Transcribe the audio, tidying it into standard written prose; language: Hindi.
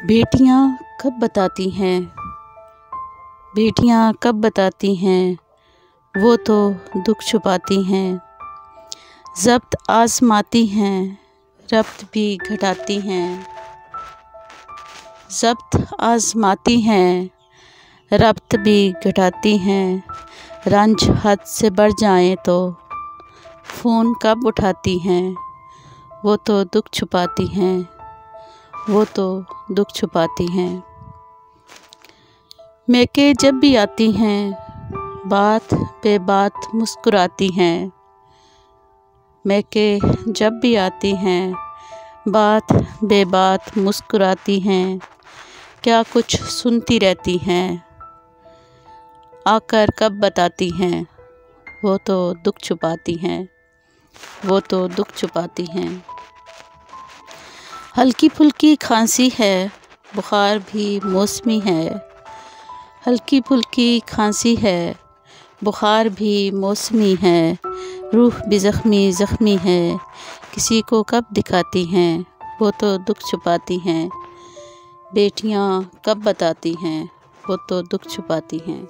बेटियां कब बताती हैं, बेटियां कब बताती हैं, वो तो दुख छुपाती हैं। ज़ब्त आज़माती हैं, रब्त भी घटाती हैं। ज़ब्त आज़माती हैं, रब्त भी घटाती हैं। रंज हद से बढ़ जाए तो फ़ोन कब उठाती हैं, वो तो दुख छुपाती हैं, वो तो दुख छुपाती हैं। मैके जब भी आती हैं, बात पे बात मुस्कुराती हैं। मैके जब भी आती हैं, बात बे बात मुस्कुराती हैं। क्या कुछ सुनती रहती हैं, आकर कब बताती हैं, वो तो दुख छुपाती हैं, वो तो दुख छुपाती हैं। हल्की फुल्की खांसी है, बुखार भी मौसमी है। हल्की फुल्की खांसी है, बुखार भी मौसमी है। रूह भी ज़ख्मी है, किसी को कब दिखाती हैं, वो तो दुख छुपाती हैं। बेटियां कब बताती हैं, वो तो दुख छुपाती हैं।